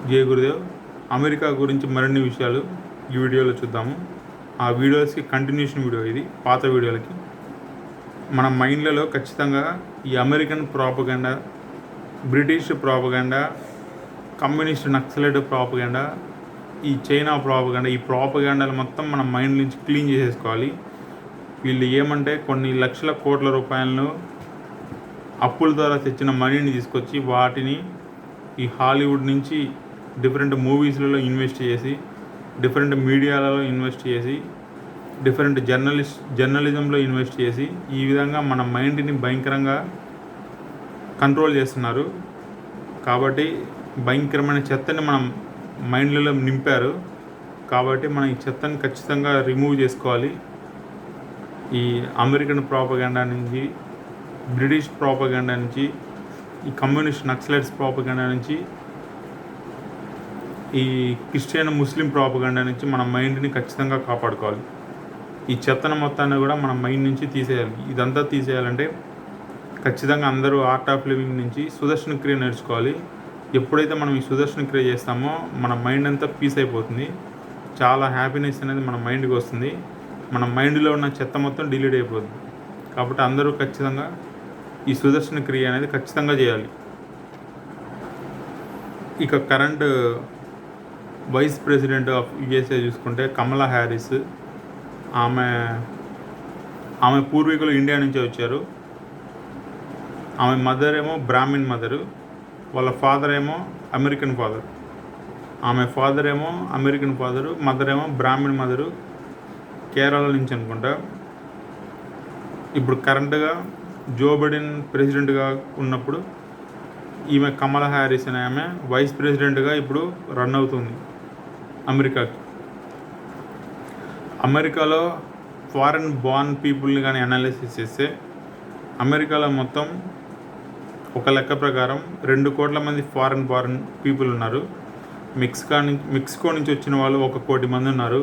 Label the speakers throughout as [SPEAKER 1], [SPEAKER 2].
[SPEAKER 1] జై గురుదేవ్. అమెరికా గురించి మరిన్ని విషయాలు ఈ వీడియోలో చూద్దాము. ఆ వీడియోస్కి కంటిన్యూషన్ వీడియో ఇది, పాత వీడియోలకి. మన మైండ్లలో ఖచ్చితంగా ఈ American propaganda, British propaganda, communist naxalite propaganda, ఈ చైనా ప్రాపగండా, ఈ ప్రాపగండాలు మొత్తం మన మైండ్ నుంచి క్లీన్ చేసేసుకోవాలి. వీళ్ళు ఏమంటే కొన్ని లక్షల కోట్ల రూపాయలను అప్పుల ద్వారా తెచ్చిన మనీని తీసుకొచ్చి వాటిని ఈ హాలీవుడ్ నుంచి డిఫరెంట్ మూవీస్లలో ఇన్వెస్ట్ చేసి, డిఫరెంట్ మీడియాలలో ఇన్వెస్ట్ చేసి, డిఫరెంట్ జర్నలిజంలో ఇన్వెస్ట్ చేసి, ఈ విధంగా మన మైండ్ని భయంకరంగా కంట్రోల్ చేస్తున్నారు. కాబట్టి భయంకరమైన చెత్తని మనం మైండ్లలో నింపారు. కాబట్టి మనం ఈ చెత్తని ఖచ్చితంగా రిమూవ్ చేసుకోవాలి. ఈ అమెరికన్ ప్రాపగండా నుంచి, బ్రిటిష్ ప్రాపగండా నుంచి, ఈ కమ్యూనిస్ట్ నక్సలైట్స్ ప్రాపగండా నుంచి, ఈ క్రిస్టియన్ ముస్లిం ప్రాపగండా నుంచి మన మైండ్ని ఖచ్చితంగా కాపాడుకోవాలి. ఈ చెత్తన మొత్తాన్ని కూడా మన మైండ్ నుంచి తీసేయాలి. ఇదంతా తీసేయాలంటే ఖచ్చితంగా అందరూ ఆర్ట్ ఆఫ్ లివింగ్ నుంచి సుదర్శన క్రియ నేర్చుకోవాలి. ఎప్పుడైతే మనం ఈ సుదర్శన క్రియ చేస్తామో మన మైండ్ అంతా పీస్ అయిపోతుంది. చాలా హ్యాపీనెస్ అనేది మన మైండ్కి వస్తుంది. మన మైండ్లో ఉన్న చెత్త మొత్తం డిలీట్ అయిపోతుంది. కాబట్టి అందరూ ఖచ్చితంగా ఈ సుదర్శన క్రియ అనేది ఖచ్చితంగా చేయాలి. ఇక current vice president of USA చూసుకుంటే కమలా హ్యారిస్. ఆమె పూర్వీకులు ఇండియా నుంచి వచ్చారు. ఆమె మదర్ ఏమో బ్రాహ్మిన్ మదరు, వాళ్ళ ఫాదర్ ఏమో అమెరికన్ ఫాదర్. ఆమె ఫాదర్ ఏమో అమెరికన్ ఫాదరు, మదర్ ఏమో బ్రాహ్మిన్ మదరు, కేరళ నుంచి అనుకుంటా. ఇప్పుడు కరెంట్గా జో బైడెన్ ప్రెసిడెంట్గా ఉన్నప్పుడు ఈమె కమలా హ్యారిస్ అనే ఆమె వైస్ ప్రెసిడెంట్గా ఇప్పుడు రన్ అవుతుంది అమెరికాకి. అమెరికాలో ఫారెన్ బార్న్ పీపుల్ని కానీ అనాలిసిస్ చేస్తే అమెరికాలో మొత్తం ఒక లెక్క ప్రకారం 2 కోట్ల మంది ఫారెన్ బార్న్ పీపుల్ ఉన్నారు. మెక్సికో నుంచి వచ్చిన వాళ్ళు 1 కోటి మంది ఉన్నారు.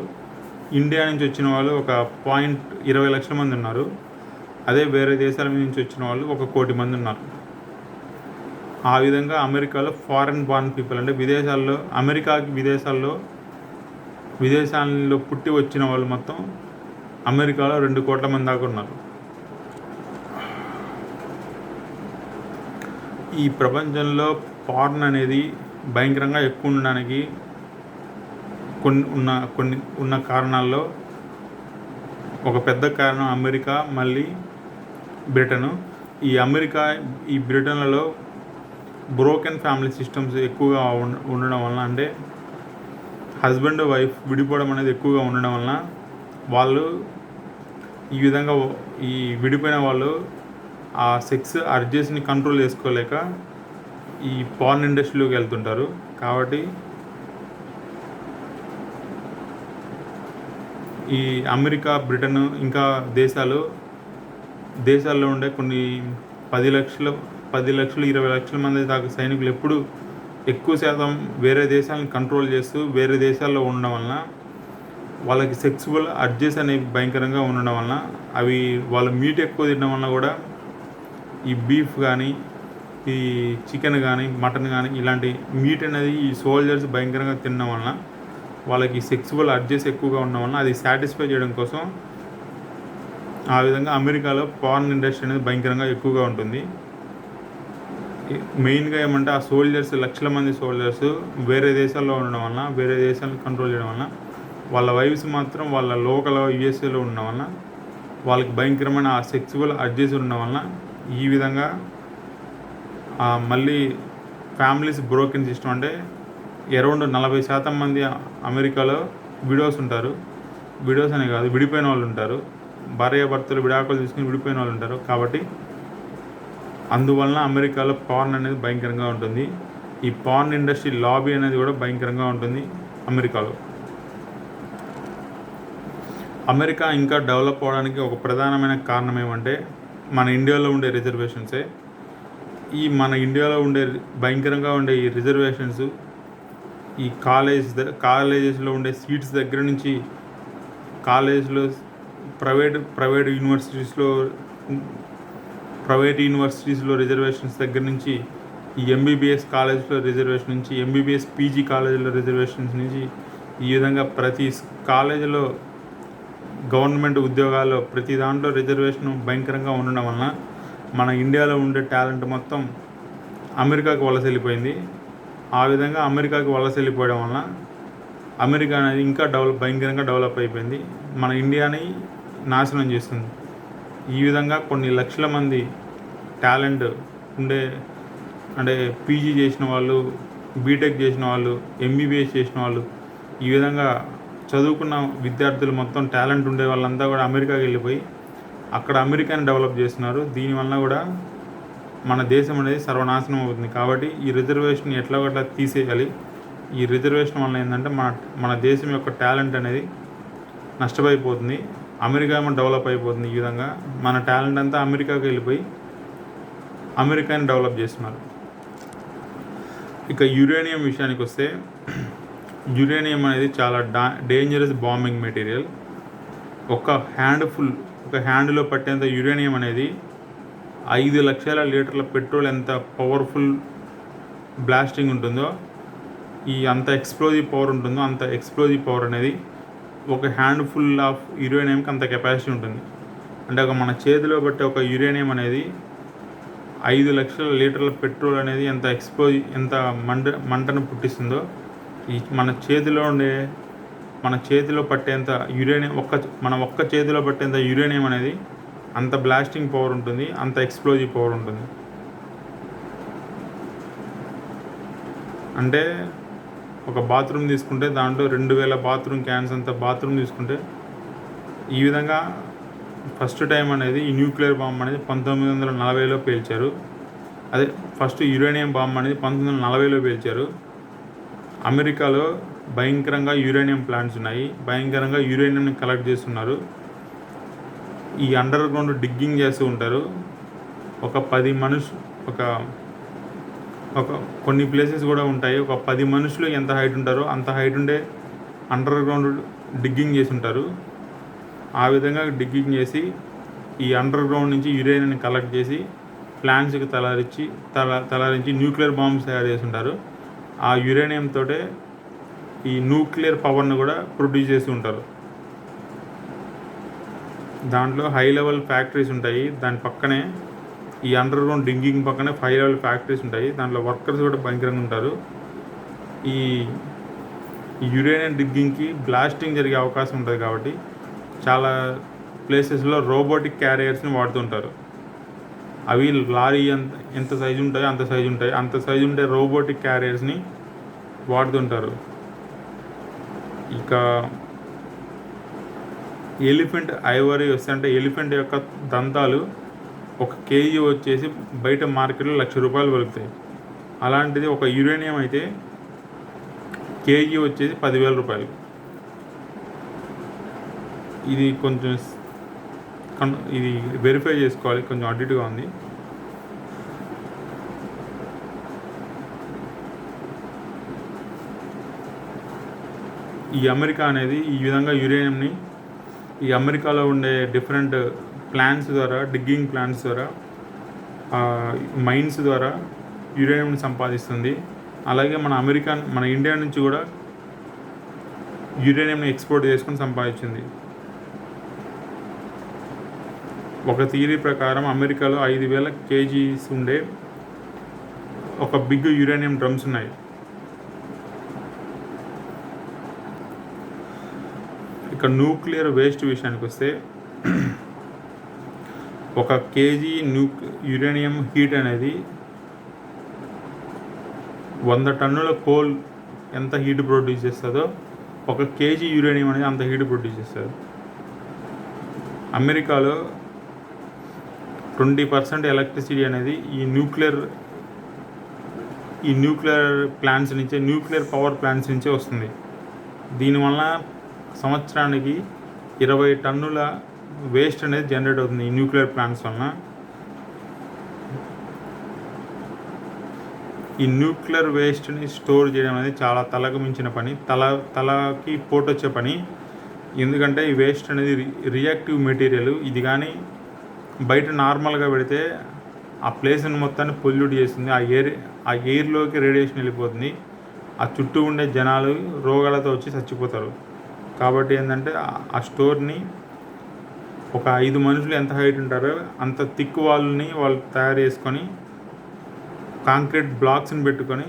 [SPEAKER 1] ఇండియా నుంచి వచ్చిన వాళ్ళు 1.20 లక్షల మంది ఉన్నారు. అదే వేరే దేశాల నుంచి వచ్చిన వాళ్ళు 1 కోటి మంది ఉన్నారు. ఆ విధంగా అమెరికాలో ఫారెన్ బార్న్ పీపుల్ అంటే విదేశాల్లో పుట్టి వచ్చిన వాళ్ళు మొత్తం అమెరికాలో 2 కోట్ల మంది దాకా ఉన్నారు. ఈ ప్రపంచంలో పార్న్ అనేది భయంకరంగా ఎక్కువ ఉండడానికి కొన్ని కారణాల్లో ఒక పెద్ద కారణం అమెరికా, మళ్ళీ బ్రిటను. ఈ బ్రిటన్లలో బ్రోకెన్ ఫ్యామిలీ సిస్టమ్స్ ఎక్కువగా ఉండడం వలన, అంటే హస్బెండ్ వైఫ్ విడిపోవడం అనేది ఎక్కువగా ఉండడం వలన వాళ్ళు ఈ విధంగా ఈ విడిపోయిన వాళ్ళు ఆ సెక్స్ అర్జెస్ని కంట్రోల్ చేసుకోలేక ఈ పార్న్ ఇండస్ట్రీలోకి వెళ్తుంటారు. కాబట్టి ఈ అమెరికా, బ్రిటన్ ఇంకా దేశాల్లో ఉండే కొన్ని 10 లక్షలు 20 లక్షల మంది దాకా సైనికులు ఎప్పుడు ఎక్కువ శాతం వేరే దేశాలను కంట్రోల్ చేస్తూ వేరే దేశాల్లో ఉండడం వలన వాళ్ళకి సెక్సువల్ అర్జెస్ అనేవి భయంకరంగా ఉండడం వలన, అవి వాళ్ళ మీట్ ఎక్కువ తినడం వలన కూడా ఈ బీఫ్ కానీ, ఈ చికెన్ కానీ, మటన్ కానీ ఇలాంటి మీట్ అనేది ఈ సోల్జర్స్ భయంకరంగా తినడం వలన వాళ్ళకి సెక్సువల్ అర్జెస్ ఎక్కువగా ఉండడం వలన అది సాటిస్ఫై చేయడం కోసం ఆ విధంగా అమెరికాలో పార్న్ ఇండస్ట్రీ అనేది భయంకరంగా ఎక్కువగా ఉంటుంది. మెయిన్గా ఏమంటే ఆ సోల్జర్స్, లక్షల మంది సోల్జర్స్ వేరే దేశాల్లో ఉండడం వలన, వేరే దేశాలను కంట్రోల్ చేయడం వలన వాళ్ళ వైఫ్స్ మాత్రం వాళ్ళ లోకల్ యుఎస్ఏలో ఉండడం వలన వాళ్ళకి భయంకరమైన ఆ సెక్సువల్ అర్జెస్ ఉండడం వలన ఈ విధంగా మళ్ళీ ఫ్యామిలీస్ బ్రోకెన్ సిస్టమ్, అంటే అరౌండ్ 40% మంది అమెరికాలో విడోస్ ఉంటారు. విడోస్ అనే కాదు, విడిపోయిన వాళ్ళు ఉంటారు. భార్యాభర్తలు విడాకులు తీసుకుని విడిపోయిన వాళ్ళు ఉంటారు. కాబట్టి అందువలన అమెరికాలో పార్న్ అనేది భయంకరంగా ఉంటుంది. ఈ పార్న్ ఇండస్ట్రీ లాబీ అనేది కూడా భయంకరంగా ఉంటుంది అమెరికాలో. అమెరికా ఇంకా డెవలప్ అవ్వడానికి ఒక ప్రధానమైన కారణం ఏమంటే మన ఇండియాలో ఉండే రిజర్వేషన్సే. మన ఇండియాలో ఉండే భయంకరంగా ఉండే ఈ రిజర్వేషన్స్, ఈ కాలేజెస్లో ఉండే సీట్స్ దగ్గర నుంచి, కాలేజ్లో ప్రైవేట్ యూనివర్సిటీస్లో రిజర్వేషన్స్ దగ్గర నుంచి ఈ ఎంబీబీఎస్ కాలేజ్లో రిజర్వేషన్ నుంచి, ఎంబీబీఎస్ పీజీ కాలేజీలో రిజర్వేషన్స్ నుంచి, ఈ విధంగా ప్రతి కాలేజీలో గవర్నమెంట్ ఉద్యోగాల్లో ప్రతి దాంట్లో రిజర్వేషన్ భయంకరంగా ఉండడం వలన మన ఇండియాలో ఉండే టాలెంట్ మొత్తం అమెరికాకి వలస వెళ్ళిపోయింది. ఆ విధంగా అమెరికాకి వలస వెళ్ళిపోవడం వలన అమెరికా అనేది ఇంకా భయంకరంగా డెవలప్ అయిపోయింది. మన ఇండియాని నాశనం చేస్తుంది. ఈ విధంగా కొన్ని లక్షల మంది టాలెంట్ ఉండే, అంటే పీజీ చేసిన వాళ్ళు, బీటెక్ చేసిన వాళ్ళు, ఎంబీబీఎస్ చేసిన వాళ్ళు, ఈ విధంగా చదువుకున్న విద్యార్థులు మొత్తం టాలెంట్ ఉండే వాళ్ళంతా కూడా అమెరికాకి వెళ్ళిపోయి అక్కడ అమెరికాని డెవలప్ చేస్తున్నారు. దీనివల్ల కూడా మన దేశం అనేది సర్వనాశనం అవుతుంది. కాబట్టి ఈ రిజర్వేషన్ ఎట్లా ఒకట్లా తీసేయాలి. ఈ రిజర్వేషన్ వల్ల ఏంటంటే మన దేశం యొక్క టాలెంట్ అనేది నష్టమైపోతుంది. అమెరికా ఏమో డెవలప్ అయిపోతుంది. ఈ విధంగా మన టాలెంట్ అంతా అమెరికాకి వెళ్ళిపోయి అమెరికాని డెవలప్ చేస్తున్నారు. ఇక యురేనియం విషయానికి వస్తే, యురేనియం అనేది చాలా డేంజరస్ బాంబింగ్ మెటీరియల్. ఒక హ్యాండ్లో పట్టేంత యురేనియం అనేది 5 లక్షల లీటర్ల పెట్రోల్ ఎంత పవర్ఫుల్ బ్లాస్టింగ్ ఉంటుందో, అంత ఎక్స్ప్లోజివ్ పవర్ ఉంటుందో, అంత ఎక్స్ప్లోజివ్ పవర్ అనేది ఒక హ్యాండ్ఫుల్ ఆఫ్ యురేనియంకి అంత కెపాసిటీ ఉంటుంది. అంటే మన చేతిలో పట్టే ఒక యురేనియం అనేది 5 లక్షల లీటర్ల పెట్రోల్ అనేది ఎంత మంటను పుట్టిస్తుందో, మన చేతిలో పట్టేంత యురేనియం, ఒక్క చేతిలో పట్టేంత యురేనియం అనేది అంత బ్లాస్టింగ్ పవర్ ఉంటుంది, అంత ఎక్స్ప్లోజివ్ పవర్ ఉంటుంది. అంటే ఒక బాత్రూమ్ తీసుకుంటే దాంట్లో 2000 బాత్రూమ్ క్యాన్స్ అంత బాత్రూమ్ తీసుకుంటే, ఈ విధంగా ఫస్ట్ టైం అనేది ఈ న్యూక్లియర్ బాంబ్ అనేది 1940లో పేల్చారు. అదే ఫస్ట్ యురేనియం బాంబ్ అనేది 1940లో పేల్చారు. అమెరికాలో భయంకరంగా యురేనియం ప్లాంట్స్ ఉన్నాయి. భయంకరంగా యురేనియంని కలెక్ట్ చేస్తున్నారు. ఈ అండర్ గ్రౌండ్ డిగ్గింగ్ చేస్తూ ఉంటారు. కొన్ని ప్లేసెస్ కూడా ఉంటాయి. ఒక 10 మనుషులు ఎంత హైట్ ఉంటారో అంత హైట్ ఉండే అండర్ గ్రౌండ్ డిగ్గింగ్ చేసి ఉంటారు. ఆ విధంగా డిగ్గింగ్ చేసి ఈ అండర్ గ్రౌండ్ నుంచి యురేనియాన్ని కలెక్ట్ చేసి ప్లాంట్స్కి తలారించి న్యూక్లియర్ బాంబ్స్ తయారు చేసి ఉంటారు. ఆ యురేనియం తోటే ఈ న్యూక్లియర్ పవర్ని కూడా ప్రొడ్యూస్ చేసి ఉంటారు. దాంట్లో హై లెవెల్ ఫ్యాక్టరీస్ ఉంటాయి. దాని పక్కనే ఈ అండర్ గ్రౌండ్ డిగ్గింగ్ పక్కనే 5 లెవెల్ ఫ్యాక్టరీస్ ఉంటాయి. దాంట్లో వర్కర్స్ కూడా భయంకరంగా ఉంటారు. ఈ యురేనియం డిగ్గింగ్కి బ్లాస్టింగ్ జరిగే అవకాశం ఉంటుంది. కాబట్టి చాలా ప్లేసెస్లో రోబోటిక్ క్యారియర్స్ని వాడుతుంటారు. అవి లారీ ఎంత సైజు ఉంటాయో అంత సైజు ఉండే రోబోటిక్ క్యారియర్స్ని వాడుతుంటారు. ఇక ఎలిఫెంట్ ఐవరీ వస్తే, ఎలిఫెంట్ యొక్క దంతాలు 1 కేజీ వచ్చేసి బయట మార్కెట్లో ₹1,00,000 పలుకుతాయి. అలాంటిది ఒక యురేనియం అయితే కేజీ వచ్చేసి ₹10,000. ఇది కొంచెం ఇది వెరిఫై చేసుకోవాలి, కొంచెం అటు ఇటుగా ఉంది. ఈ అమెరికా అనేది ఈ విధంగా యురేనియంని ఈ అమెరికాలో ఉండే డిఫరెంట్ ప్లాంట్స్ ద్వారా, డిగ్గింగ్ ప్లాంట్స్ ద్వారా, మైన్స్ ద్వారా యురేనియంని సంపాదిస్తుంది. అలాగే మన ఇండియా నుంచి కూడా యురేనియంని ఎక్స్పోర్ట్ చేసుకొని సంపాదించింది. ఒక థియరీ ప్రకారం అమెరికాలో 5,000 కేజీస్ ఉండే ఒక బిగ్ యురేనియం డ్రమ్స్ ఉన్నాయి. ఇక న్యూక్లియర్ వేస్ట్ విషయానికి వస్తే, 1 కేజీ యురేనియం హీట్ అనేది 100 టన్నుల కోల్ ఎంత హీట్ ప్రొడ్యూస్ చేస్తుందో 1 కేజీ యురేనియం అనేది అంత హీట్ ప్రొడ్యూస్ చేస్తుంది. అమెరికాలో 20% ఎలక్ట్రిసిటీ అనేది ఈ న్యూక్లియర్ ప్లాంట్స్ నుంచే, న్యూక్లియర్ పవర్ ప్లాంట్స్ నుంచే వస్తుంది. దీనివల్ల సంవత్సరానికి 20 టన్నుల వేస్ట్ అనేది జనరేట్ అవుతుంది ఈ న్యూక్లియర్ ప్లాంట్స్ వలన. ఈ న్యూక్లియర్ వేస్ట్ని స్టోర్ చేయడం అనేది చాలా తలకు మించిన పని, తలకి పోటొచ్చే పని. ఎందుకంటే ఈ వేస్ట్ అనేది రియాక్టివ్ మెటీరియల్. ఇది కానీ బయట నార్మల్గా పెడితే ఆ ప్లేస్ని మొత్తాన్ని పొల్యూట్ చేస్తుంది. ఆ ఎయిర్లోకి రేడియేషన్ వెళ్ళిపోతుంది. ఆ చుట్టూ ఉండే జనాలు రోగాలతో వచ్చి చచ్చిపోతారు. కాబట్టి ఏంటంటే ఆ స్టోర్ని ఒక 5 మనుషులు ఎంత హైట్ ఉంటారో అంత థిక్ వాళ్ళని వాళ్ళు తయారు చేసుకొని కాంక్రీట్ బ్లాక్స్ని పెట్టుకొని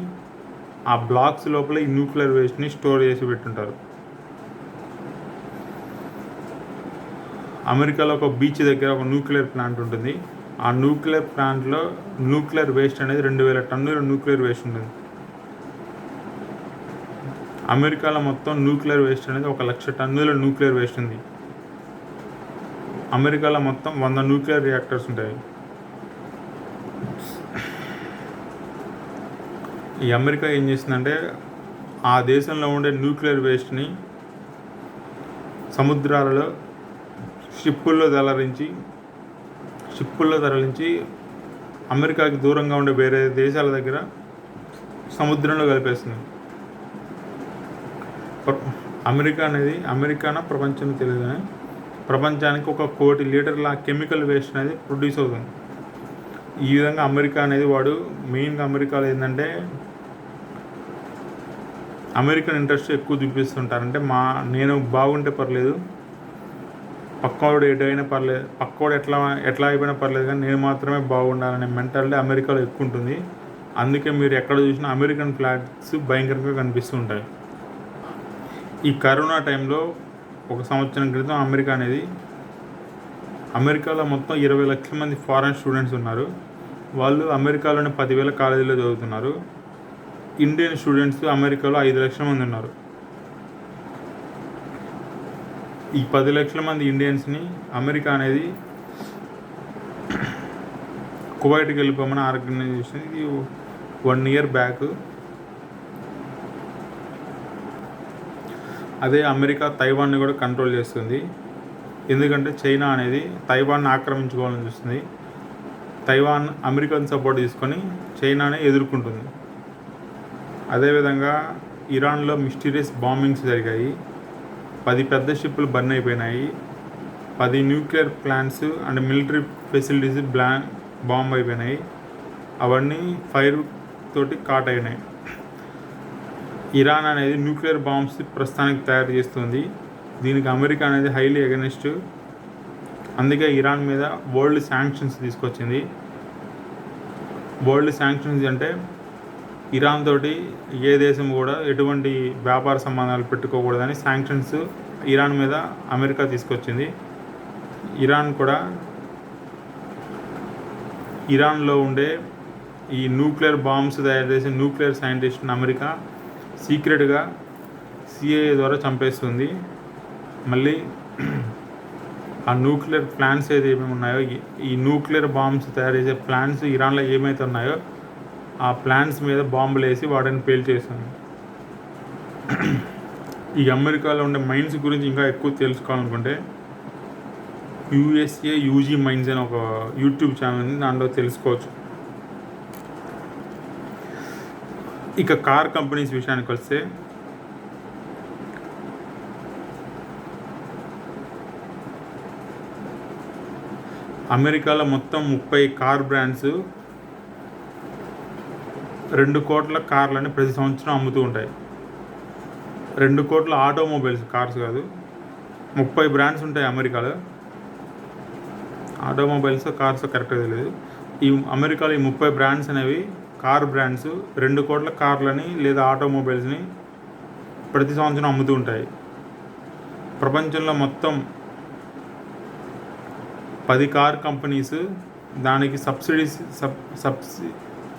[SPEAKER 1] ఆ బ్లాక్స్ లోపల ఈ న్యూక్లియర్ వేస్ట్ని స్టోర్ చేసి పెట్టుంటారు. అమెరికాలో ఒక బీచ్ దగ్గర ఒక న్యూక్లియర్ ప్లాంట్ ఉంటుంది. ఆ న్యూక్లియర్ ప్లాంట్లో న్యూక్లియర్ వేస్ట్ అనేది 2000 టన్నుల న్యూక్లియర్ వేస్ట్ ఉంటుంది. అమెరికాలో మొత్తం న్యూక్లియర్ వేస్ట్ అనేది 1,00,000 టన్నుల న్యూక్లియర్ వేస్ట్ ఉంది. అమెరికాలో మొత్తం 100 న్యూక్లియర్ రియాక్టర్స్ ఉంటాయి. ఈ అమెరికా ఏం చేస్తుందంటే ఆ దేశంలో ఉండే న్యూక్లియర్ వేస్ట్ని సముద్రాలలో షిప్పుల్లో తరలించి అమెరికాకి దూరంగా ఉండే వేరే దేశాల దగ్గర సముద్రంలో కలిపేస్తుంది. అమెరికానా ప్రపంచం తెలియదు కానీ ప్రపంచానికి 1 కోటి లీటర్ల కెమికల్ వేస్ట్ అనేది ప్రొడ్యూస్ అవుతుంది. ఈ విధంగా అమెరికా అనేది మెయిన్గా అమెరికాలో ఏంటంటే అమెరికన్ ఇంట్రెస్ట్ ఎక్కువ చూపిస్తుంటారంటే నేను బాగుంటే పర్లేదు, పక్కోడు ఎటైనా పర్లేదు, పక్కోడు ఎట్లా అయిపోయినా పర్లేదు, కానీ నేను మాత్రమే బాగుండాలనే మెంటాలిటీ అమెరికాలో ఎక్కువ ఉంటుంది. అందుకే మీరు ఎక్కడ చూసినా అమెరికన్ ఫ్లాగ్స్ భయంకరంగా కనిపిస్తూ ఉంటాయి. ఈ కరోనా టైంలో 1 సంవత్సరం క్రితం అమెరికాలో మొత్తం 20 లక్షల మంది ఫారెన్ స్టూడెంట్స్ ఉన్నారు. వాళ్ళు అమెరికాలోని 10,000 కాలేజీలో చదువుతున్నారు. ఇండియన్ స్టూడెంట్స్ అమెరికాలో 5 లక్షల మంది ఉన్నారు. ఈ 10 లక్షల మంది ఇండియన్స్ని అమెరికా అనేది కువైట్కి వెళ్ళిపోమని ఆర్గనైజేషన్ ఇది 1 ఇయర్ బ్యాక్. అదే అమెరికా తైవాన్ని కూడా కంట్రోల్ చేస్తుంది. ఎందుకంటే చైనా అనేది తైవాన్ని ఆక్రమించుకోవాలని చూస్తుంది. తైవాన్ అమెరికన్ సపోర్ట్ తీసుకొని చైనాని ఎదుర్కొంటుంది. అదేవిధంగా ఇరాన్లో మిస్టీరియస్ బాంబింగ్స్ జరిగాయి. 10 పెద్ద షిప్పులు బర్న్ అయిపోయినాయి. 10 nuclear plants and military facilities bomb అయిపోయినాయి. అవన్నీ ఫైర్ తోటి కాట్ అయినాయి. ఇరాన్ అనేది న్యూక్లియర్ బాంబ్స్ ప్రస్తుతానికి తయారు చేస్తుంది. దీనికి అమెరికా అనేది హైలీ అగెనిస్ట్. అందుకే ఇరాన్ మీద వరల్డ్ శాంక్షన్స్ తీసుకొచ్చింది. వరల్డ్ శాంక్షన్స్ అంటే ఇరాన్ తోటి ఏ దేశం కూడా ఎటువంటి వ్యాపార సంబంధాలు పెట్టుకోకూడదని శాంక్షన్స్ ఇరాన్ మీద అమెరికా తీసుకొచ్చింది. ఇరాన్లో ఉండే ఈ న్యూక్లియర్ బాంబ్స్ తయారు చేసే న్యూక్లియర్ సైంటిస్ట్ని అమెరికా సీక్రెట్గా సిఐఏ ద్వారా చంపేస్తుంది. మళ్ళీ ఆ న్యూక్లియర్ ప్లాంట్స్ ఏమేమి ఉన్నాయో, ఈ న్యూక్లియర్ బాంబ్స్ తయారు చేసే ప్లాంట్స్ ఇరాన్లో ఏమైతే ఉన్నాయో ఆ ప్లాంట్స్ మీద బాంబులు వేసి వాటిని పేల్చేస్తుంది. ఈ అమెరికాలో ఉండే మైన్స్ గురించి ఇంకా ఎక్కువ తెలుసుకోవాలనుకుంటే USA UG మైన్స్ అని ఒక యూట్యూబ్ ఛానల్ ఉంది, దాంట్లో తెలుసుకోవచ్చు. ఇక కార్ కంపెనీస్ విషయానికి వస్తే అమెరికాలో మొత్తం 30 కార్ బ్రాండ్స్ 2 కోట్ల కార్లని ప్రతి సంవత్సరం అమ్ముతూ ఉంటాయి. 2 కోట్ల ఆటోమొబైల్స్, కార్స్ కాదు, 30 బ్రాండ్స్ ఉంటాయి అమెరికాలో. ఆటోమొబైల్స్ కార్స్ కరెక్ట్గా తెలియదు. ఈ అమెరికాలో ఈ 30 బ్రాండ్స్ అనేవి కార్ బ్రాండ్స్ 2 కోట్ల కార్లని లేదా ఆటోమొబైల్స్ని ప్రతి సంవత్సరం అమ్ముతూ ఉంటాయి. ప్రపంచంలో మొత్తం 10 కార్ కంపెనీస్ దానికి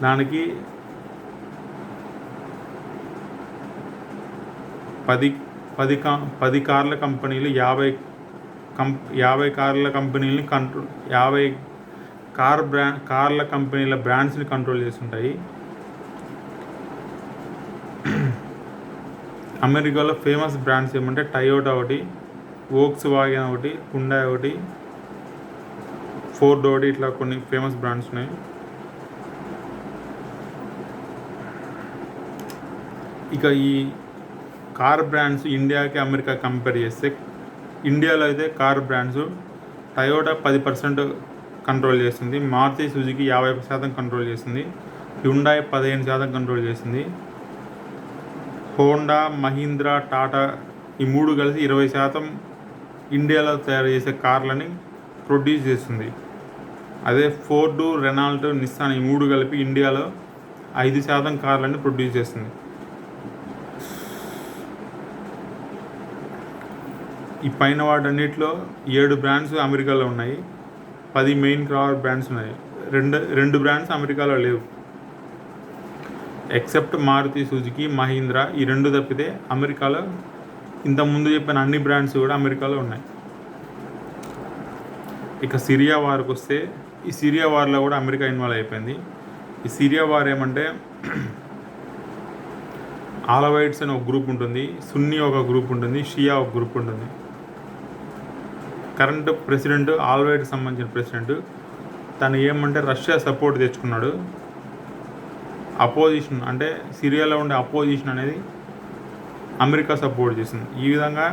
[SPEAKER 1] దానికి 10 కార్ల కంపెనీలు 50 కార్ల కంపెనీలని 50 కార్ల కంపెనీల బ్రాండ్స్ని కంట్రోల్ చేస్తుంటాయి. అమెరికాలో ఫేమస్ బ్రాండ్స్ ఏమంటే టయోటా ఒకటి, వోక్స్ వాగన్ ఒకటి, హుండాయ్ ఒకటి, ఫోర్డ్ ఒకటి, ఇట్లా కొన్ని ఫేమస్ బ్రాండ్స్ ఉన్నాయి. ఇక ఈ కార్ బ్రాండ్స్ ఇండియాకి అమెరికా కంపేర్ చేస్తే ఇండియాలో అయితే కార్ బ్రాండ్స్ టయోటా 10% కంట్రోల్ చేస్తుంది. మారుతి సుజుకి 50% కంట్రోల్ చేస్తుంది. హ్యుండాయ్ 15% కంట్రోల్ చేస్తుంది. హోండా, మహీంద్రా, టాటా ఈ 3 కలిసి 20% ఇండియాలో తయారు చేసే కార్లని ప్రొడ్యూస్ చేస్తుంది. అదే ఫోర్డు, రెనాల్ట్, నిస్సాన్ ఈ 3 కలిపి ఇండియాలో 5% కార్లని ప్రొడ్యూస్ చేస్తుంది. ఈ పైన వాటన్నిటిలో 7 బ్రాండ్స్ అమెరికాలో ఉన్నాయి. 10 మెయిన్ కార్ బ్రాండ్స్ ఉన్నాయి. రెండు బ్రాండ్స్ అమెరికాలో లేవు. ఎక్సెప్ట్ మారుతి సుజుకి, మహీంద్రా ఈ 2 తప్పితే అమెరికాలో ఇంతకుముందు చెప్పిన అన్ని బ్రాండ్స్ కూడా అమెరికాలో ఉన్నాయి. ఇక సిరియా వార్కి వస్తే, ఈ సిరియా వార్లో కూడా అమెరికా ఇన్వాల్వ్ అయిపోయింది. ఈ సిరియా వార్ ఏమంటే ఆలవైట్స్ అని ఒక గ్రూప్ ఉంటుంది, సున్నీ ఒక గ్రూప్ ఉంటుంది, షియా ఒక గ్రూప్ ఉంటుంది. కరెంట్ ప్రెసిడెంట్ ఆల్వైట్కి సంబంధించిన ప్రెసిడెంట్ తను ఏమంటే రష్యా సపోర్ట్ తెచ్చుకున్నాడు. అపోజిషన్ అంటే సిరియాలో ఉండే అపోజిషన్ అనేది అమెరికా సపోర్ట్ చేసింది. ఈ విధంగా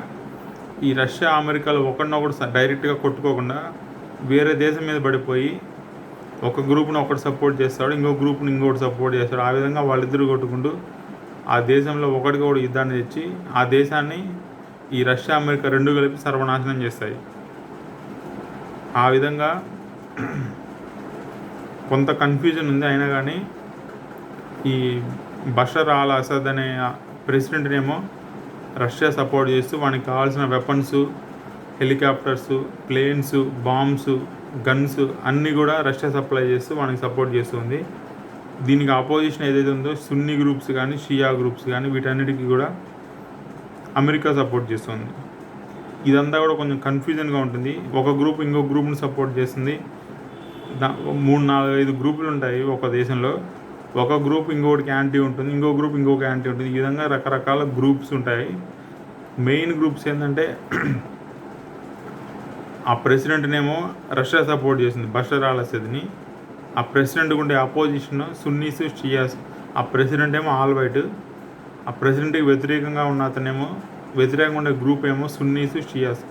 [SPEAKER 1] ఈ రష్యా అమెరికాలో ఒకరినొకడు డైరెక్ట్గా కొట్టుకోకుండా వేరే దేశం మీద పడిపోయి ఒక గ్రూప్ని ఒకటి సపోర్ట్ చేస్తాడు, ఇంకో గ్రూప్ని ఇంకోటి సపోర్ట్ చేస్తాడు. ఆ విధంగా వాళ్ళిద్దరు కొట్టుకుంటూ ఆ దేశంలో ఒకటికి ఒకటి యుద్ధాన్ని తెచ్చి ఆ దేశాన్ని ఈ రష్యా అమెరికా 2 కలిపి సర్వనాశనం చేస్తాయి. ఆ విధంగా కొంత కన్ఫ్యూజన్ ఉంది. అయినా కానీ ఈ బషర్ అల్ అసద్ అనే ప్రెసిడెంట్నేమో రష్యా సపోర్ట్ చేస్తూ వానికి కావాల్సిన weapons, helicopters, planes, bombs, guns అన్నీ కూడా రష్యా సప్లై చేస్తూ వానికి సపోర్ట్ చేస్తుంది. దీనికి ఆపోజిషన్ ఏదైతే ఉందో సున్నీ గ్రూప్స్ కానీ, షియా గ్రూప్స్ కానీ వీటన్నిటికీ కూడా అమెరికా సపోర్ట్ చేస్తుంది. ఇదంతా కూడా కొంచెం కన్ఫ్యూజన్గా ఉంటుంది. ఒక గ్రూప్ ఇంకో గ్రూప్ని సపోర్ట్ చేస్తుంది. 3-4-5 గ్రూపులు ఉంటాయి ఒక దేశంలో. ఒక గ్రూప్ ఇంకొకటికి యాంటీ ఉంటుంది, ఇంకో గ్రూప్ ఇంకొక యాంటీ ఉంటుంది. ఈ విధంగా రకరకాల గ్రూప్స్ ఉంటాయి. మెయిన్ గ్రూప్స్ ఏంటంటే ఆ ప్రెసిడెంట్నేమో రష్యా సపోర్ట్ చేసింది బషర్ అల్ అసద్ని. ఆ ప్రెసిడెంట్కి ఉండే అపోజిషన్ సున్నీస్, షియాస్. ఆ ప్రెసిడెంట్ ఏమో ఆల్ వైట్. ఆ ప్రెసిడెంట్కి వ్యతిరేకంగా ఉన్న అతనేమో వ్యతిరేకంగా ఉండే గ్రూప్ ఏమో సున్నీస్, షియాస్.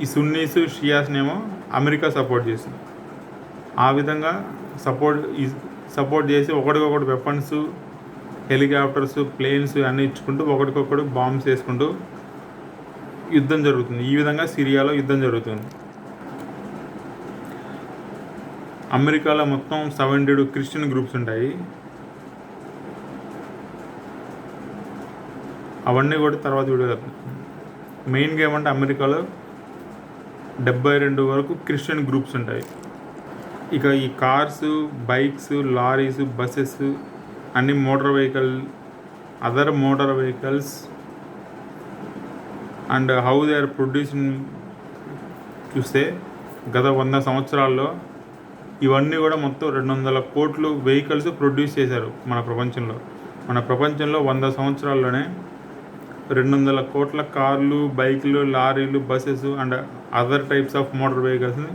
[SPEAKER 1] ఈ సున్నీస్, షియాస్నేమో అమెరికా సపోర్ట్ చేసింది. ఆ విధంగా సపోర్ట్ చేసి ఒకటికొకటి వెపన్స్, హెలికాప్టర్స్, ప్లేన్స్ అన్నీ ఇచ్చుకుంటూ ఒకటికొకటి బాంబ్స్ వేసుకుంటూ యుద్ధం జరుగుతుంది. ఈ విధంగా సిరియాలో యుద్ధం జరుగుతుంది. అమెరికాలో మొత్తం 72 క్రిస్టియన్ గ్రూప్స్ ఉంటాయి. అవన్నీ కూడా తర్వాత వీడియో. మెయిన్గా ఏమంటే అమెరికాలో 72 వరకు క్రిస్టియన్ గ్రూప్స్ ఉంటాయి. ఇక ఈ కార్స్, బైక్స్, లారీస్, బస్సెస్ అన్ని other motor vehicles and how they are producing చూస్తే గత 100 సంవత్సరాల్లో ఇవన్నీ కూడా మొత్తం 200 కోట్లు వెహికల్స్ ప్రొడ్యూస్ చేశారు మన ప్రపంచంలో 100 సంవత్సరాల్లోనే 200 కోట్ల కార్లు, బైకులు, లారీలు, buses and other types of motor వెహికల్స్ని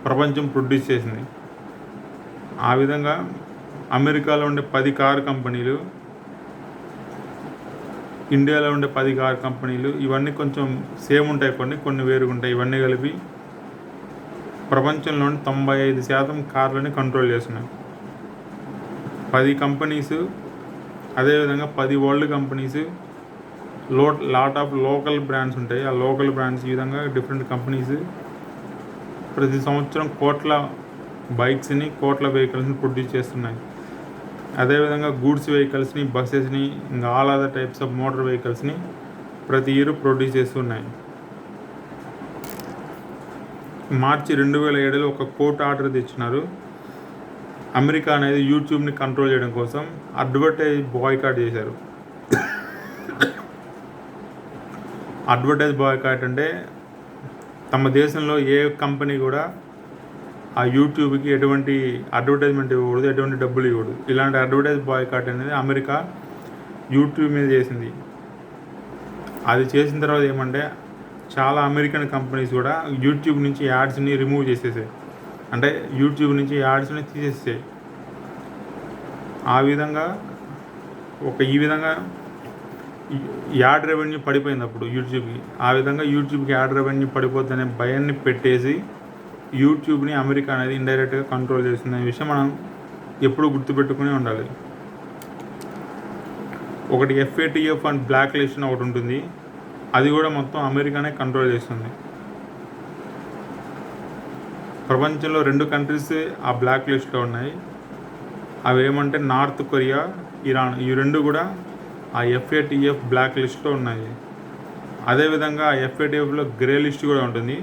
[SPEAKER 1] ప్రపంచం ప్రొడ్యూస్ చేసింది. ఆ విధంగా అమెరికాలో ఉండే 10 కార్ కంపెనీలు, ఇండియాలో ఉండే 10 కార్ కంపెనీలు ఇవన్నీ కొంచెం సేమ్ ఉంటాయి, కొన్ని వేరుగా ఉంటాయి. ఇవన్నీ కలిపి ప్రపంచంలోని 95% కార్లని కంట్రోల్ చేస్తున్నాయి 10 కంపెనీస్. అదేవిధంగా 10 world companies, lot of local brands ఉంటాయి. ఆ లోకల్ బ్రాండ్స్ ఈ విధంగా డిఫరెంట్ కంపెనీస్ ప్రతి సంవత్సరం కోట్ల బైక్స్ని, కోట్ల వెహికల్స్ని ప్రొడ్యూస్ చేస్తున్నాయి. అదేవిధంగా గూడ్స్ వెహికల్స్ని, బస్సెస్ని, ఇంకా all other types of motor వెహికల్స్ని ప్రతి ఇయర్ ప్రొడ్యూస్ చేస్తున్నాయి. మార్చి 2007లో ఒక కోర్టు ఆర్డర్ తెచ్చినారు. అమెరికా అనేది యూట్యూబ్ని కంట్రోల్ చేయడం కోసం అడ్వర్టైజ్ బాయ్కాట్ చేశారు. అడ్వర్టైజ్ బాయ్కాట్ అంటే తమ దేశంలో ఏ కంపెనీ కూడా ఆ యూట్యూబ్కి ఎటువంటి అడ్వర్టైజ్మెంట్ ఇవ్వకూడదు, ఎటువంటి డబ్బులు ఇవ్వకూడదు. ఇలాంటి అడ్వర్టైజ్ బాయ్కాట్ అనేది అమెరికా యూట్యూబ్ మీద చేసింది. అది చేసిన తర్వాత ఏమంటే చాలా అమెరికన్ కంపెనీస్ కూడా యూట్యూబ్ నుంచి యాడ్స్ని రిమూవ్ చేసేసాయి, అంటే యూట్యూబ్ నుంచి యాడ్స్ని తీసేసాయి. ఈ విధంగా యాడ్ రెవెన్యూ పడిపోయింది అప్పుడు యూట్యూబ్కి. ఆ విధంగా యూట్యూబ్కి యాడ్ రెవెన్యూ పడిపోద్దనే భయాన్ని పెట్టేసి యూట్యూబ్ని అమెరికా అనేది ఇండైరెక్ట్గా కంట్రోల్ చేస్తుందనే విషయం మనం ఎప్పుడూ గుర్తుపెట్టుకుని ఉండాలి. ఒకటి FATF అండ్ బ్లాక్ లిస్ట్ అని ఒకటి ఉంటుంది, అది కూడా మొత్తం అమెరికానే కంట్రోల్ చేస్తుంది. ప్రపంచంలో 2 కంట్రీస్ ఆ బ్లాక్ లిస్ట్లో ఉన్నాయి. అవి ఏమంటే నార్త్ కొరియా, ఇరాన్. ఈ 2 కూడా ఆ FATF బ్లాక్ లిస్ట్లో ఉన్నాయి. అదేవిధంగా ఆ FATFలో గ్రే లిస్ట్ కూడా ఉంటుంది.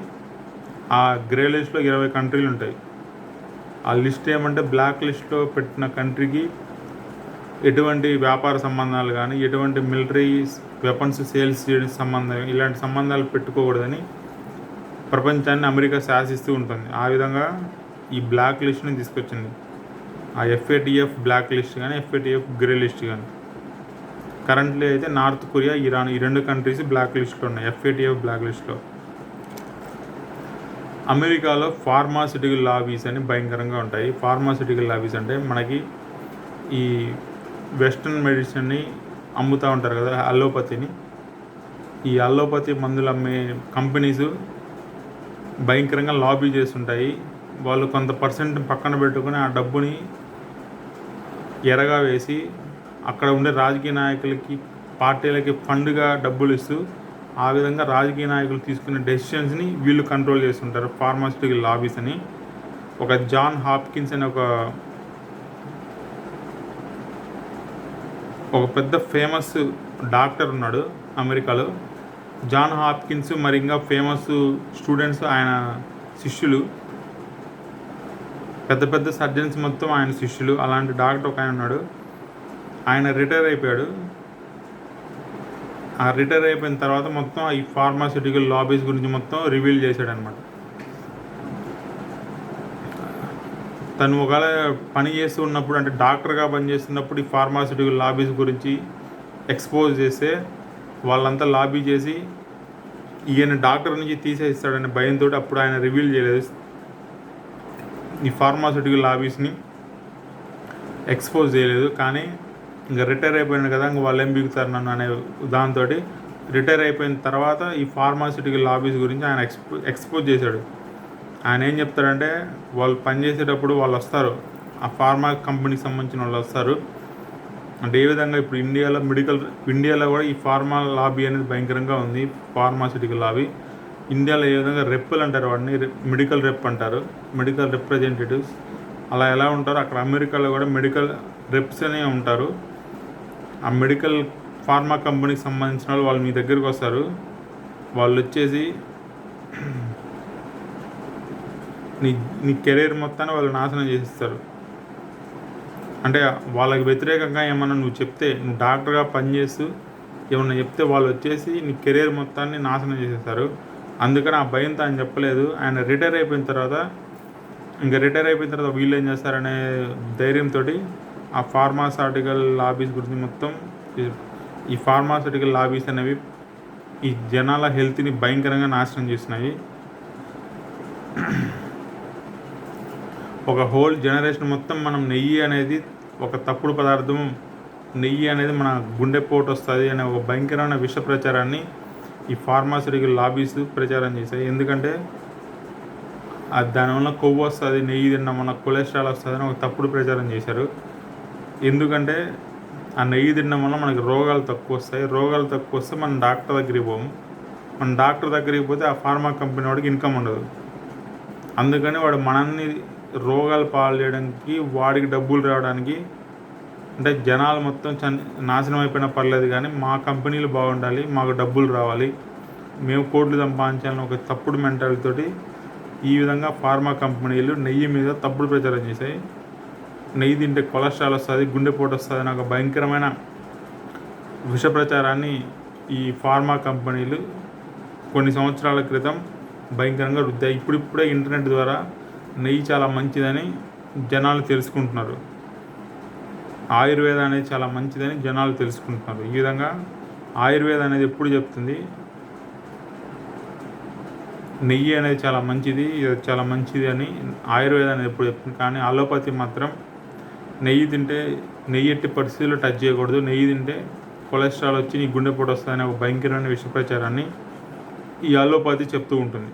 [SPEAKER 1] ఆ గ్రే లిస్ట్లో 20 కంట్రీలు ఉంటాయి. ఆ లిస్ట్ ఏమంటే బ్లాక్ లిస్ట్లో పెట్టిన కంట్రీకి ఎటువంటి వ్యాపార సంబంధాలు కానీ, ఎటువంటి మిలిటరీ వెపన్స్ సేల్స్ చేయడం సంబంధం, ఇలాంటి సంబంధాలు పెట్టుకోకూడదని ప్రపంచాన్ని అమెరికా శాసిస్తూ ఉంటుంది. ఆ విధంగా ఈ బ్లాక్ లిస్ట్ని తీసుకొచ్చింది. ఆ FATF బ్లాక్ లిస్ట్ కానీ, FATF గ్రే లిస్ట్ కానీ. కరెంట్లీ అయితే నార్త్ కొరియా, ఇరాన్ ఈ 2 కంట్రీస్ బ్లాక్ లిస్ట్లో ఉన్నాయి, FATF బ్లాక్ లిస్ట్లో. అమెరికాలో ఫార్మాసిటికల్ లాబీస్ అని భయంకరంగా ఉంటాయి. ఫార్మాసిటికల్ లాబీస్ అంటే మనకి ఈ వెస్ట్రన్ మెడిసిన్ని అమ్ముతూ ఉంటారు కదా, అలోపతిని. ఈ అలోపతి మందులు అమ్మే కంపెనీస్ భయంకరంగా లాబీ చేస్తుంటాయి. వాళ్ళు కొంత పర్సెంట్ పక్కన పెట్టుకుని ఆ డబ్బుని ఎరగా వేసి అక్కడ ఉండే రాజకీయ నాయకులకి, పార్టీలకి ఫండ్గా డబ్బులు ఇస్తూ ఆ విధంగా రాజకీయ నాయకులు తీసుకునే డెసిషన్స్ని వీళ్ళు కంట్రోల్ చేస్తుంటారు, ఫార్మాసిటికల్ లాబీస్ అని. ఒక జాన్ హాప్కిన్స్ అనే ఒక పెద్ద ఫేమస్ డాక్టర్ ఉన్నాడు అమెరికాలో. జాన్ హాప్కిన్స్ మరి ఇంకా ఫేమస్ స్టూడెంట్స్, ఆయన శిష్యులు, పెద్ద పెద్ద సర్జన్స్ మొత్తం ఆయన శిష్యులు. అలాంటి డాక్టర్ ఒక ఆయన ఉన్నాడు. ఆయన రిటైర్ అయిపోయాడు. ఆ రిటైర్ అయిపోయిన తర్వాత మొత్తం ఈ ఫార్మాసిటికల్ లాబీస్ గురించి మొత్తం రివీల్ చేశాడనమాట. తను ఒకవేళ పని చేస్తూ ఉన్నప్పుడు, అంటే డాక్టర్గా పనిచేస్తున్నప్పుడు ఈ ఫార్మాసిటికల్ లాబీస్ గురించి ఎక్స్పోజ్ చేస్తే వాళ్ళంతా లాబీ చేసి ఈయన డాక్టర్ నుంచి తీసేస్తాడనే భయంతో అప్పుడు ఆయన రివీల్ చేయలేదు, ఈ ఫార్మాసిటికల్ లాబీస్ని ఎక్స్పోజ్ చేయలేదు. కానీ ఇంకా రిటైర్ అయిపోయినాడు కదా, ఇంకా వాళ్ళు ఏం బిగుతారు నన్ను అనే దాంతో రిటైర్ అయిపోయిన తర్వాత ఈ ఫార్మాసిటికల్ లాబీస్ గురించి ఆయన ఎక్స్పోజ్ చేశాడు. ఆయన ఏం చెప్తాడంటే, వాళ్ళు పనిచేసేటప్పుడు వాళ్ళు వస్తారు, ఆ ఫార్మా కంపెనీకి సంబంధించిన వాళ్ళు వస్తారు. అంటే ఏ విధంగా ఇప్పుడు ఇండియాలో కూడా ఈ ఫార్మా లాబీ అనేది భయంకరంగా ఉంది, ఫార్మాసిటికల్ లాబీ. ఇండియాలో ఏ విధంగా రెప్పులు అంటారు వాడిని, మెడికల్ రెప్ అంటారు, మెడికల్ రిప్రజెంటేటివ్స్. అలా ఎలా ఉంటారో అక్కడ అమెరికాలో కూడా మెడికల్ రెప్స్ అనే ఉంటారు. ఆ మెడికల్ ఫార్మా కంపెనీకి సంబంధించిన వాళ్ళు మీ దగ్గరికి వస్తారు. వాళ్ళు వచ్చేసి నీ కెరీర్ మొత్తాన్ని వాళ్ళు నాశనం చేసిస్తారు. అంటే వాళ్ళకి వ్యతిరేకంగా ఏమన్నా నువ్వు చెప్తే, నువ్వు డాక్టర్గా పనిచేస్తూ ఏమన్నా చెప్తే వాళ్ళు వచ్చేసి నీ కెరీర్ మొత్తాన్ని నాశనం చేసేస్తారు. అందుకని ఆ భయంతో ఆయన చెప్పలేదు. ఆయన రిటైర్ అయిపోయిన తర్వాత వీళ్ళు ఏం చేస్తారనే ధైర్యంతో ఆ ఫార్మాసిటికల్ లాబీస్ గురించి మొత్తం, ఈ ఫార్మాసిటికల్ లాబీస్ అనేవి ఈ జనాల హెల్త్ని భయంకరంగా నాశనం చేస్తున్నాయి. ఒక హోల్ జనరేషన్ మొత్తం మనం నెయ్యి అనేది ఒక తప్పుడు పదార్థం, నెయ్యి అనేది మన గుండెపోటు వస్తుంది అనే ఒక భయంకరమైన విష ప్రచారాన్ని ఈ ఫార్మాసిటికల్ లాబీస్ ప్రచారం చేశాయి. ఎందుకంటే దానివల్ల కొవ్వు వస్తుంది, నెయ్యి తినడం వల్ల కొలెస్ట్రాల్ వస్తుంది అని ఒక తప్పుడు ప్రచారం చేశారు. ఎందుకంటే ఆ నెయ్యి తినడం వల్ల మనకి రోగాలు తక్కువ వస్తాయి. రోగాలు తక్కువ వస్తే మనం డాక్టర్ దగ్గరికి పోము. మన డాక్టర్ దగ్గరికి పోతే ఆ ఫార్మా కంపెనీ వాడికి ఇన్కమ్ ఉండదు. అందుకని వాడు మనల్ని రోగాలు పాలు చేయడానికి, వాడికి డబ్బులు రావడానికి, అంటే జనాలు మొత్తం నాశనం అయిపోయినా పర్లేదు కానీ మా కంపెనీలు బాగుండాలి, మాకు డబ్బులు రావాలి, మేము కోట్లు సంపాదించాలని ఒక తప్పుడు మెంటాలిటీతోటి ఈ విధంగా ఫార్మా కంపెనీలు నెయ్యి మీద తప్పుడు ప్రచారం చేశాయి. నెయ్యి తింటే కొలెస్ట్రాల్ వస్తుంది, గుండెపోటు వస్తుంది అని ఒక భయంకరమైన విష ప్రచారాన్ని ఈ ఫార్మా కంపెనీలు కొన్ని సంవత్సరాల క్రితం భయంకరంగా రుద్దాయి. ఇప్పుడిప్పుడే ఇంటర్నెట్ ద్వారా నెయ్యి చాలా మంచిదని జనాలు తెలుసుకుంటున్నారు. ఆయుర్వేద అనేది చాలా మంచిదని జనాలు తెలుసుకుంటున్నారు. ఈ విధంగా ఆయుర్వేద అనేది ఎప్పుడు చెప్తుంది నెయ్యి అనేది చాలా మంచిది, ఇది చాలా మంచిది అని ఆయుర్వేద అనేది ఎప్పుడు చెప్తుంది. కానీ అలోపతి మాత్రం నెయ్యి ఎట్టి పరిస్థితుల్లో టచ్ చేయకూడదు, నెయ్యి తింటే కొలెస్ట్రాల్ వచ్చి నీ గుండెపోటు వస్తుందనే ఒక భయంకరమైన విష ప్రచారాన్ని ఈ అలోపతి చెప్తూ ఉంటుంది.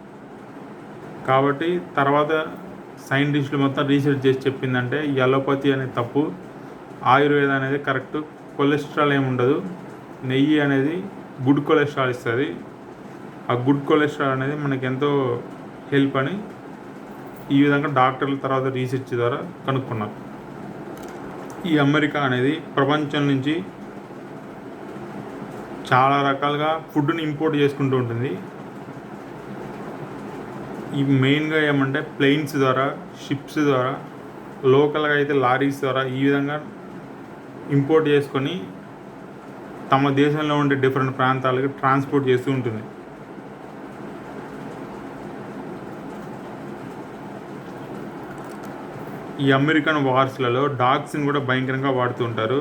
[SPEAKER 1] కాబట్టి తర్వాత సైంటిస్టులు మొత్తం రీసెర్చ్ చేసి చెప్పిందంటే ఈ అలోపతి అనేది తప్పు, ఆయుర్వేద అనేది కరెక్ట్, కొలెస్ట్రాల్ ఏమి ఉండదు, నెయ్యి అనేది గుడ్ కొలెస్ట్రాల్ ఇస్తుంది, ఆ గుడ్ కొలెస్ట్రాల్ అనేది మనకి ఎంతో హెల్ప్ అని ఈ విధంగా డాక్టర్ల తర్వాత రీసెర్చ్ ద్వారా కనుక్కున్నారు. ఈ అమెరికా అనేది ప్రపంచం నుంచి చాలా రకాలుగా ఫుడ్ని ఇంపోర్ట్ చేసుకుంటూ ఉంటుంది. ఈ మెయిన్గా ఏమంటే ప్లెయిన్స్ ద్వారా, షిప్స్ ద్వారా, లోకల్గా అయితే లారీస్ ద్వారా ఈ విధంగా ఇంపోర్ట్ చేసుకొని తమ దేశంలో ఉండే డిఫరెంట్ ప్రాంతాలకు ట్రాన్స్పోర్ట్ చేస్తూ ఉంటుంది. ఈ అమెరికన్ వార్స్లలో డాగ్స్ని కూడా భయంకరంగా వాడుతూ ఉంటారు.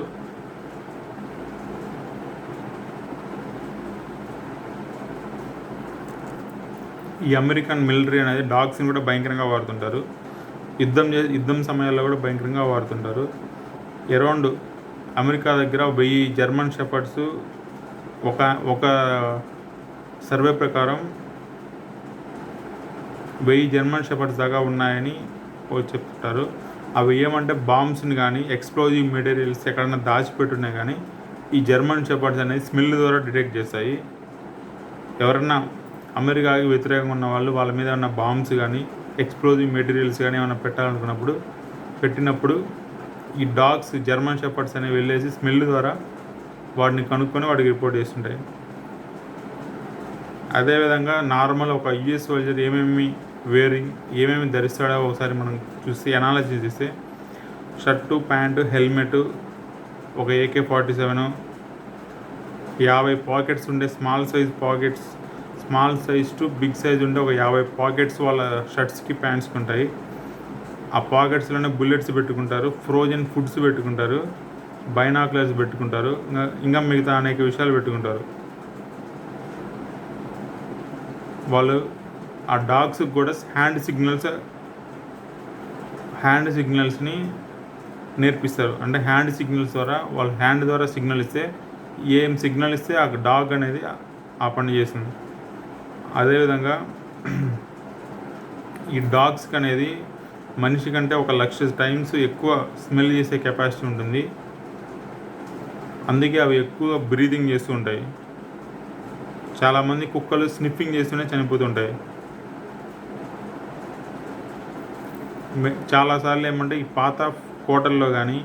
[SPEAKER 1] ఈ అమెరికన్ మిలిటరీ అనేది డాగ్స్ని కూడా భయంకరంగా వాడుతుంటారు. యుద్ధం సమయాల్లో కూడా భయంకరంగా వాడుతుంటారు. అరౌండ్ అమెరికా దగ్గర 1000 జర్మన్ షెపర్డ్స్ ఒక సర్వే ప్రకారం 1000 జర్మన్ షెపర్డ్స్ దాకా ఉన్నాయని చెప్తుంటారు. అవి ఏమంటే బాంబ్స్ని కానీ ఎక్స్ప్లోజివ్ మెటీరియల్స్ ఎక్కడైనా దాచిపెట్టున్నాయి కానీ ఈ జర్మన్ షెపర్డ్స్ అనేది స్మెల్ ద్వారా డిటెక్ట్ చేస్తాయి. ఎవరన్నా అమెరికాకి వ్యతిరేకంగా ఉన్న వాళ్ళు వాళ్ళ మీద ఉన్న బాంబ్స్ కానీ ఎక్స్ప్లోజివ్ మెటీరియల్స్ కానీ ఏమైనా పెట్టినప్పుడు ఈ డాగ్స్ జర్మన్ షెపర్డ్స్ అనేవి వెళ్ళేసి స్మెల్ ద్వారా వాటిని కనుక్కొని వాటికి రిపోర్ట్ చేస్తుంటాయి. అదేవిధంగా నార్మల్ ఒక యుఎస్ సోల్జర్ ఏమేమి ధరిస్తాడో ఒకసారి మనం చూసి అనాలసిస్ చేస్తే షర్టు, ప్యాంటు, హెల్మెట్, ఒక AK-47, 50 పాకెట్స్ ఉండే small size to big size ఉండే ఒక 50 పాకెట్స్ వాళ్ళ షర్ట్స్కి, ప్యాంట్స్కి ఉంటాయి. ఆ పాకెట్స్లోనే బుల్లెట్స్ పెట్టుకుంటారు, ఫ్రోజన్ ఫుడ్స్ పెట్టుకుంటారు, బైనాక్యులర్స్ పెట్టుకుంటారు, ఇంకా మిగతా అనేక విషయాలు పెట్టుకుంటారు. వాళ్ళు ఆ డాగ్స్కి కూడా హ్యాండ్ సిగ్నల్స్ని నేర్పిస్తారు. అంటే హ్యాండ్ సిగ్నల్స్ ద్వారా వాళ్ళ హ్యాండ్ ద్వారా సిగ్నల్ ఇస్తే ఏం సిగ్నల్ ఇస్తే ఆ డాగ్ అనేది ఆ పని చేస్తుంది. అదేవిధంగా ఈ డాగ్స్కి అనేది మనిషి కంటే 1,00,000 టైమ్స్ ఎక్కువ స్మెల్ చేసే కెపాసిటీ ఉంటుంది. అందుకే అవి ఎక్కువ బ్రీదింగ్ చేస్తూ ఉంటాయి. చాలామంది కుక్కలు స్నిఫింగ్ చేస్తూనే చనిపోతుంటాయి. చాలాసార్లు ఏమంటే ఈ పాత కోటల్లో కానీ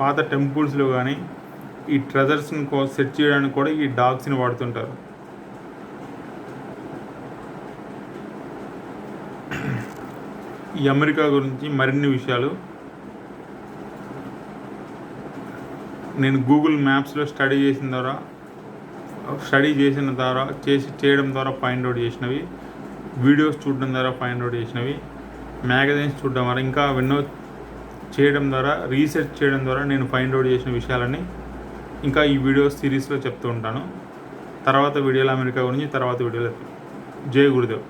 [SPEAKER 1] పాత టెంపుల్స్లో కానీ ఈ ట్రెజర్స్ని సెట్ చేయడానికి కూడా ఈ డాగ్స్ని వాడుతుంటారు. ఈ అమెరికా గురించి మరిన్ని విషయాలు నేను గూగుల్ మ్యాప్స్లో చేయడం ద్వారా ఫైండ్ అవుట్ చేసినవి, వీడియోస్ చూడడం ద్వారా ఫైండ్ అవుట్ చేసినవి, మ్యాగజైన్స్ చూడడం ద్వారా ఇంకా ఎన్నో చేయడం ద్వారా రీసెర్చ్ చేయడం ద్వారా నేను ఫైండ్ అవుట్ చేసిన విషయాలని ఇంకా ఈ వీడియో సిరీస్లో చెప్తూ ఉంటాను. తర్వాత వీడియోలో అమెరికా గురించి తర్వాత వీడియోలో. జై గురుదేవ్.